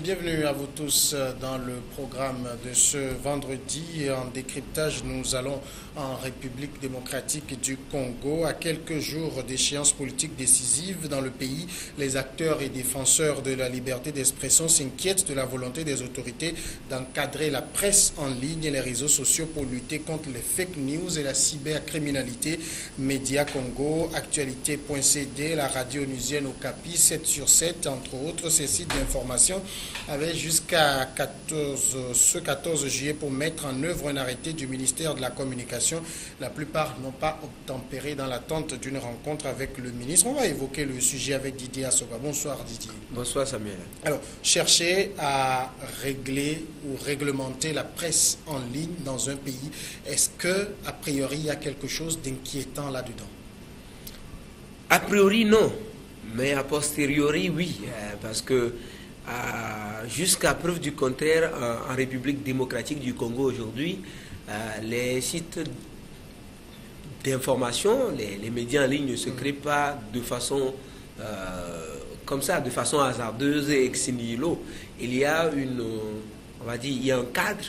Bienvenue à vous tous dans le programme de ce vendredi. En décryptage, nous allons en République démocratique du Congo. À quelques jours d'échéances politiques décisives dans le pays, les acteurs et défenseurs de la liberté d'expression s'inquiètent de la volonté des autorités d'encadrer la presse en ligne et les réseaux sociaux pour lutter contre les fake news et la cybercriminalité. Média Congo, Actualité.cd, la radio onusienne Okapi, 7 sur 7, entre autres, ces sites d'information avait jusqu'à ce 14 juillet pour mettre en œuvre un arrêté du ministère de la Communication. La plupart n'ont pas obtempéré dans l'attente d'une rencontre avec le ministre. On va évoquer le sujet avec Didier Assoga. Bonsoir Didier. Bonsoir Samuel. Alors, chercher à régler ou réglementer la presse en ligne dans un pays, est-ce que, a priori, il y a quelque chose d'inquiétant là-dedans? A priori, non. Mais a posteriori, oui. Parce que jusqu'à preuve du contraire, en République démocratique du Congo aujourd'hui, les sites d'information, les médias en ligne ne se créent pas de façon comme ça, de façon hasardeuse et ex nihilo. Il y a on va dire, il y a un cadre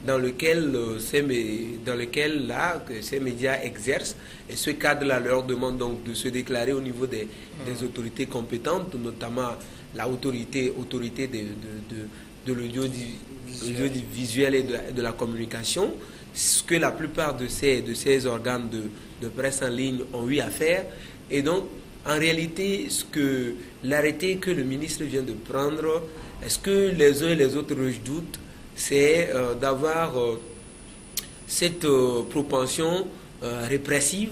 dans lequel ces médias exercent, et ce cadre-là leur demande donc de se déclarer au niveau des autorités compétentes, notamment l'autorité de l'audiovisuel et de la communication, ce que la plupart de ces organes de presse en ligne ont eu à faire. Et donc, en réalité, l'arrêté que le ministre vient de prendre, est-ce que les uns et les autres redoutent, c'est d'avoir cette propension répressive,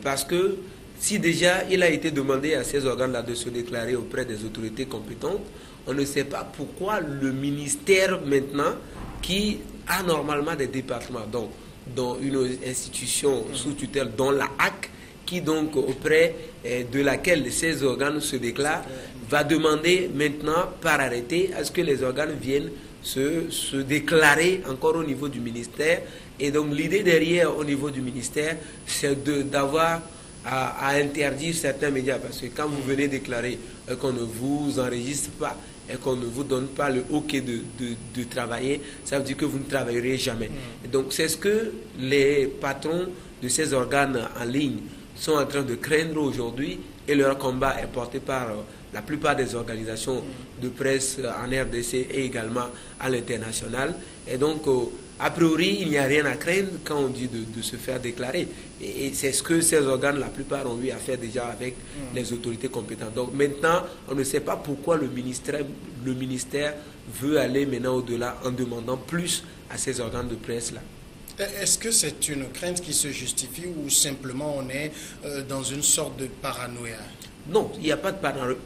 parce que si déjà il a été demandé à ces organes-là de se déclarer auprès des autorités compétentes, on ne sait pas pourquoi le ministère maintenant, qui a normalement des départements, donc dans une institution sous tutelle, dont la HAC, qui donc auprès de laquelle ces organes se déclarent, va demander maintenant par arrêté à ce que les organes viennent se déclarer encore au niveau du ministère. Et donc l'idée derrière au niveau du ministère, c'est d'avoir à interdire certains médias, parce que quand vous venez déclarer qu'on ne vous enregistre pas et qu'on ne vous donne pas le OK de travailler, ça veut dire que vous ne travaillerez jamais. Et donc c'est ce que les patrons de ces organes en ligne sont en train de craindre aujourd'hui, et leur combat est porté par la plupart des organisations de presse en RDC et également à l'international. Et donc, a priori, il n'y a rien à craindre quand on dit de se faire déclarer. Et c'est ce que ces organes, la plupart, ont eu à faire déjà avec les autorités compétentes. Donc maintenant, on ne sait pas pourquoi le ministère veut aller maintenant au-delà en demandant plus à ces organes de presse-là. Est-ce que c'est une crainte qui se justifie ou simplement on est dans une sorte de paranoïa? Non, il n'y a pas de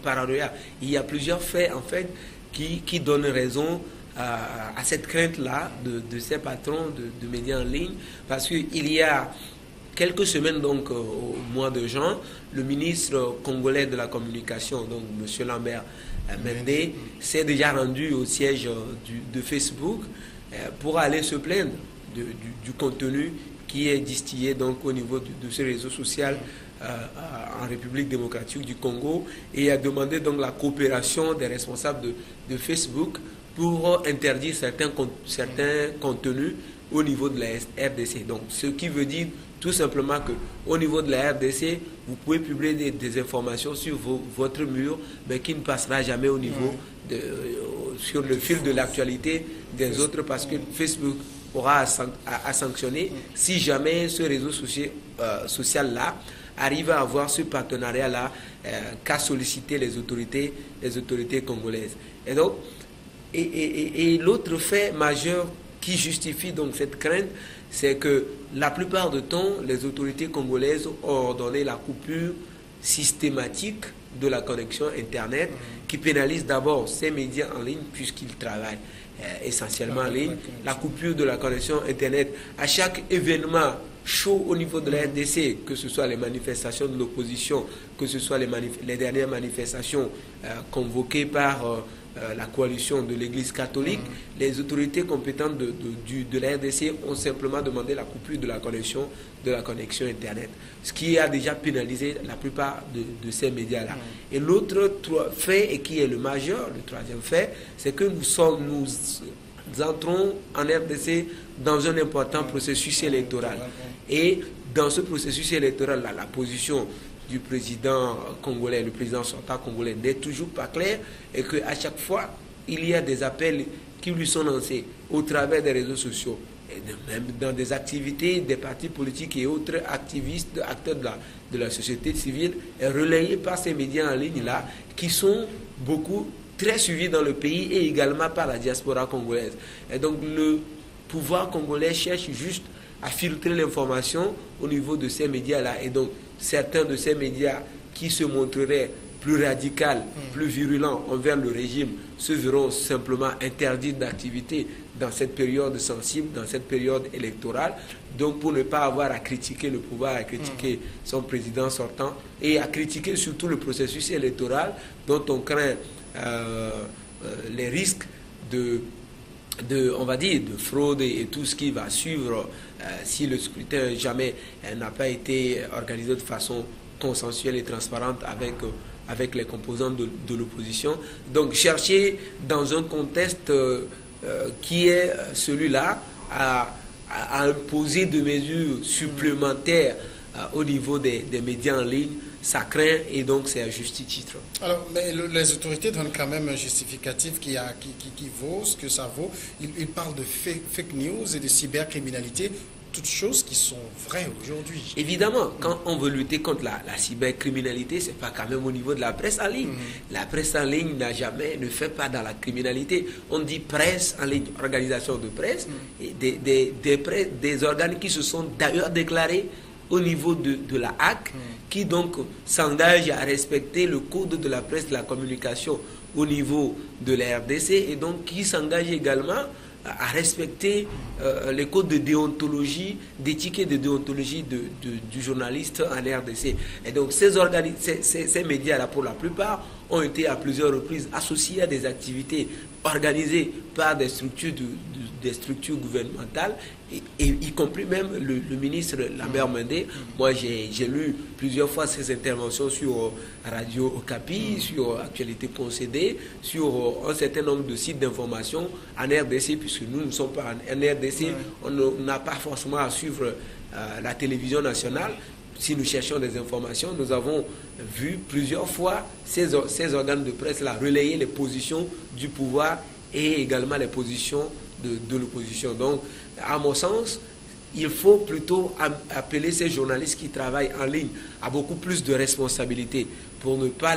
paranoïa. Il y a plusieurs faits, en fait, qui donnent raison à cette crainte-là de ces patrons de médias en ligne. Parce qu'il y a quelques semaines, donc au mois de juin, le ministre congolais de la communication, donc M. Lambert Mende, s'est déjà rendu au siège de Facebook pour aller se plaindre du contenu qui est distillé donc au niveau de ce réseau social en République démocratique du Congo, et a demandé donc la coopération des responsables de Facebook pour interdire certains contenus au niveau de la RDC. Donc ce qui veut dire tout simplement que au niveau de la RDC, vous pouvez publier des informations sur votre mur, mais qui ne passera jamais au niveau sur le fil de l'actualité des autres, parce que Facebook aura à sanctionner si jamais ce réseau social-là arrive à avoir ce partenariat-là qu'a sollicité les autorités congolaises. Et donc, et l'autre fait majeur qui justifie donc cette crainte, c'est que la plupart du temps, les autorités congolaises ont ordonné la coupure systématique de la connexion Internet, qui pénalise d'abord ces médias en ligne puisqu'ils travaillent essentiellement en ligne, la coupure de la connexion Internet à chaque événement chaud au niveau de la RDC, que ce soit les manifestations de l'opposition, que ce soit les dernières manifestations convoquées par la coalition de l'Église catholique, les autorités compétentes de la RDC ont simplement demandé la coupure de la connexion Internet, ce qui a déjà pénalisé la plupart de ces médias-là. Et l'autre fait, et qui est le majeur, le troisième fait, c'est que nous entrons en RDC dans un important processus électoral. Et dans ce processus électoral, la position du président congolais, le président sortant congolais, n'est toujours pas claire, et qu'à chaque fois, il y a des appels qui lui sont lancés au travers des réseaux sociaux, et même dans des activités des partis politiques et autres activistes, acteurs de la société civile, et relayés par ces médias en ligne-là, qui sont très suivis dans le pays et également par la diaspora congolaise. Et donc le pouvoir congolais cherche juste à filtrer l'information au niveau de ces médias-là. Et donc certains de ces médias qui se montreraient plus radicaux, plus virulents envers le régime, se verront simplement interdits d'activité dans cette période sensible, dans cette période électorale. Donc pour ne pas avoir à critiquer le pouvoir, à critiquer son président sortant et à critiquer surtout le processus électoral dont on craint les risques on va dire, de fraude et tout ce qui va suivre si le scrutin jamais n'a pas été organisé de façon consensuelle et transparente avec les composants de l'opposition. Donc chercher dans un contexte qui est celui-là à imposer des mesures supplémentaires au niveau des médias en ligne, ça craint, et donc c'est à juste titre. Alors, mais les autorités donnent quand même un justificatif qui vaut ce que ça vaut. Ils parlent de fake news et de cybercriminalité, toutes choses qui sont vraies aujourd'hui. Évidemment, quand on veut lutter contre la cybercriminalité, c'est pas quand même au niveau de la presse en ligne. La presse en ligne ne fait pas dans la criminalité. On dit presse en ligne, organisation de presse, et des organes qui se sont d'ailleurs déclarés au niveau de la HAC, qui donc s'engage à respecter le code de la presse de la communication au niveau de la RDC, et donc qui s'engage également à respecter les codes de déontologie, d'éthique et de déontologie du journaliste en RDC. Et donc ces médias-là, pour la plupart, ont été à plusieurs reprises associés à des activités organisées par des structures gouvernementales, et y compris même le ministre Lambert Mende. Moi, j'ai lu plusieurs fois ses interventions sur Radio Okapi, sur Actualité Concédée, sur un certain nombre de sites d'information en RDC, puisque nous ne sommes pas en RDC, on n'a pas forcément à suivre la télévision nationale. Si nous cherchons des informations, nous avons vu plusieurs fois ces organes de presse-là relayer les positions du pouvoir et également les positions de l'opposition. Donc, à mon sens, il faut plutôt appeler ces journalistes qui travaillent en ligne à beaucoup plus de responsabilités pour ne pas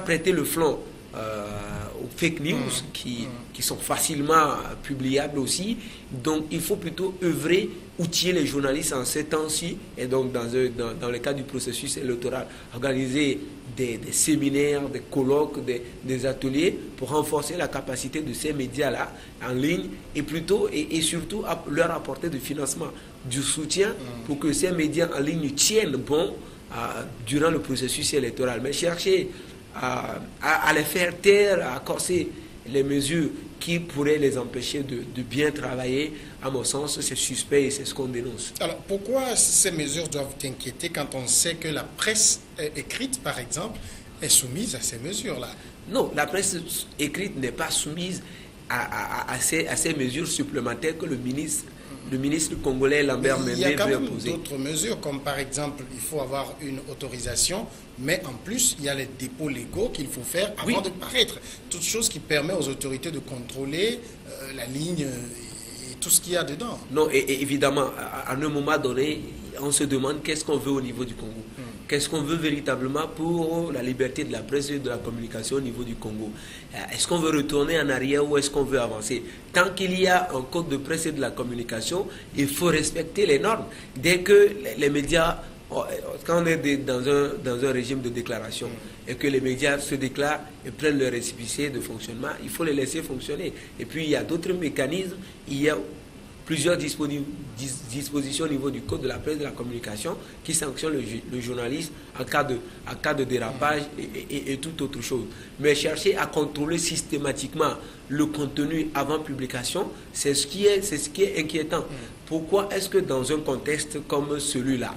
prêter le flanc aux fake news qui sont facilement publiables aussi. Donc il faut plutôt œuvrer, outiller les journalistes en ces temps-ci, et donc dans le cadre du processus électoral, organiser des séminaires, des colloques, des ateliers pour renforcer la capacité de ces médias-là en ligne, et surtout leur apporter du financement, du soutien pour que ces médias en ligne tiennent bon durant le processus électoral. Mais chercher à les faire taire, à corser les mesures qui pourraient les empêcher de bien travailler, à mon sens, c'est suspect et c'est ce qu'on dénonce. Alors, pourquoi ces mesures doivent inquiéter quand on sait que la presse écrite, par exemple, est soumise à ces mesures-là? Non, la presse écrite n'est pas soumise à ces mesures supplémentaires que le ministre congolais Lambert Mende veut imposer. Il y a quand même d'autres mesures, comme par exemple, il faut avoir une autorisation, mais en plus, il y a les dépôts légaux qu'il faut faire avant de paraître. Toute chose qui permet aux autorités de contrôler la ligne et tout ce qu'il y a dedans. Non, et évidemment, à un moment donné, on se demande qu'est-ce qu'on veut au niveau du Congo. Qu'est-ce qu'on veut véritablement pour la liberté de la presse et de la communication au niveau du Congo? Est-ce qu'on veut retourner en arrière ou est-ce qu'on veut avancer? Tant qu'il y a un code de presse et de la communication, il faut respecter les normes. Dès que les médias, quand on est dans un régime de déclaration et que les médias se déclarent et prennent leur récépissé de fonctionnement, il faut les laisser fonctionner. Et puis il y a d'autres mécanismes. Il y a plusieurs dispositions au niveau du code de la presse et de la communication qui sanctionnent le journaliste en cas de dérapage et toute autre chose. Mais chercher à contrôler systématiquement le contenu avant publication, c'est ce qui est inquiétant. Pourquoi est-ce que dans un contexte comme celui-là,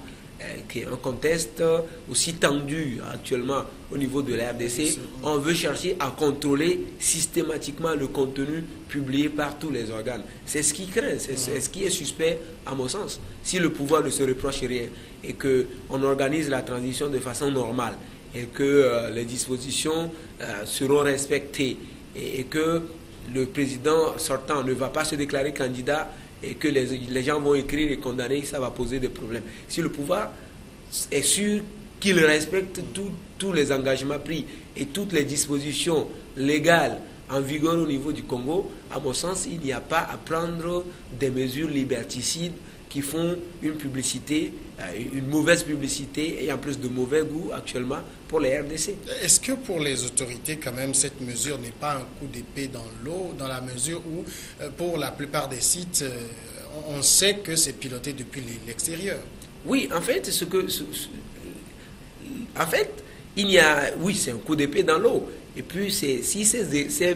qui est un contexte aussi tendu actuellement au niveau de la RDC, on veut chercher à contrôler systématiquement le contenu publié par tous les organes? C'est ce qui craint, c'est ce qui est suspect à mon sens. Si le pouvoir ne se reproche rien et qu'on organise la transition de façon normale et que les dispositions seront respectées et que le président sortant ne va pas se déclarer candidat et que les gens vont écrire et condamner, ça va poser des problèmes. Si le pouvoir est sûr qu'il respecte tous les engagements pris et toutes les dispositions légales en vigueur au niveau du Congo, à mon sens, il n'y a pas à prendre des mesures liberticides qui font une publicité, une mauvaise publicité et en plus de mauvais goût actuellement pour les RDC. Est-ce que pour les autorités, quand même, cette mesure n'est pas un coup d'épée dans l'eau, dans la mesure où, pour la plupart des sites, on sait que c'est piloté depuis l'extérieur? Oui, en fait, oui, c'est un coup d'épée dans l'eau. Et puis, si ces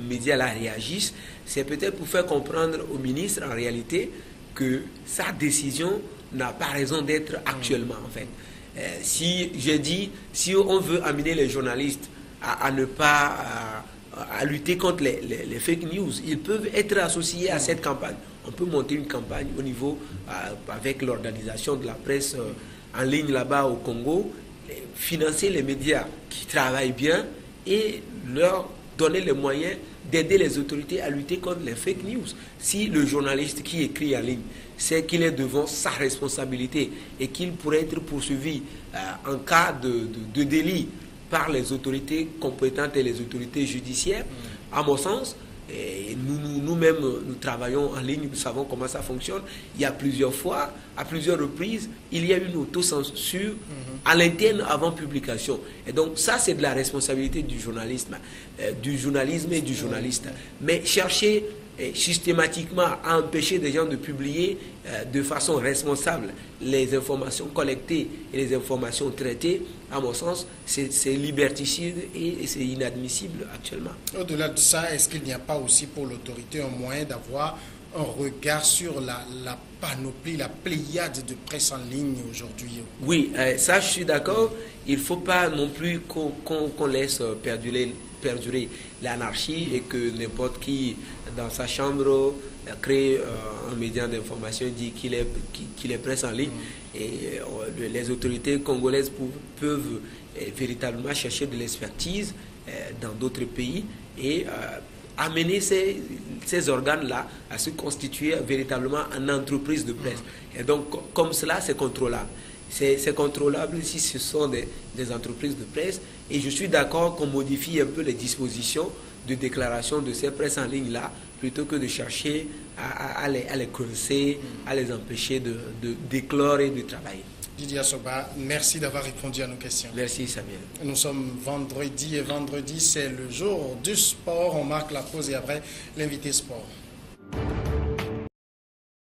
médias-là réagissent, c'est peut-être pour faire comprendre au ministre, en réalité, que sa décision n'a pas raison d'être actuellement, en fait. Si on veut amener les journalistes à ne pas à lutter contre les fake news, ils peuvent être associés à cette campagne. On peut monter une campagne au niveau avec l'organisation de la presse en ligne là-bas au Congo, financer les médias qui travaillent bien et leur donner les moyens d'aider les autorités à lutter contre les fake news. Si le journaliste qui écrit en ligne sait qu'il est devant sa responsabilité et qu'il pourrait être poursuivi en cas de délit par les autorités compétentes et les autorités judiciaires, à mon sens, et nous-mêmes, nous travaillons en ligne, nous savons comment ça fonctionne. Il y a plusieurs fois, à plusieurs reprises, il y a une autocensure à l'interne avant publication. Et donc ça, c'est de la responsabilité du journalisme et du journaliste. Mais chercher systématiquement à empêcher des gens de publier de façon responsable les informations collectées et les informations traitées, à mon sens, c'est liberticide et c'est inadmissible actuellement. Au-delà de ça, est-ce qu'il n'y a pas aussi pour l'autorité un moyen d'avoir un regard sur la panoplie, la pléiade de presse en ligne aujourd'hui? Oui, ça je suis d'accord. Il ne faut pas non plus qu'on laisse perdurer l'anarchie et que n'importe qui dans sa chambre crée un média d'information et dit qu'il est presse en ligne. Et les autorités congolaises peuvent véritablement chercher de l'expertise dans d'autres pays et amener ces organes-là à se constituer véritablement en entreprise de presse. Et donc, comme cela, c'est contrôlable. C'est contrôlable si ce sont des entreprises de presse. Et je suis d'accord qu'on modifie un peu les dispositions de déclaration de ces presses en ligne-là, plutôt que de chercher à les coincer, à les empêcher d'éclore et de travailler. Didier Assoba, merci d'avoir répondu à nos questions. Merci Samuel. Nous sommes vendredi et vendredi, c'est le jour du sport. On marque la pause et après l'invité sport.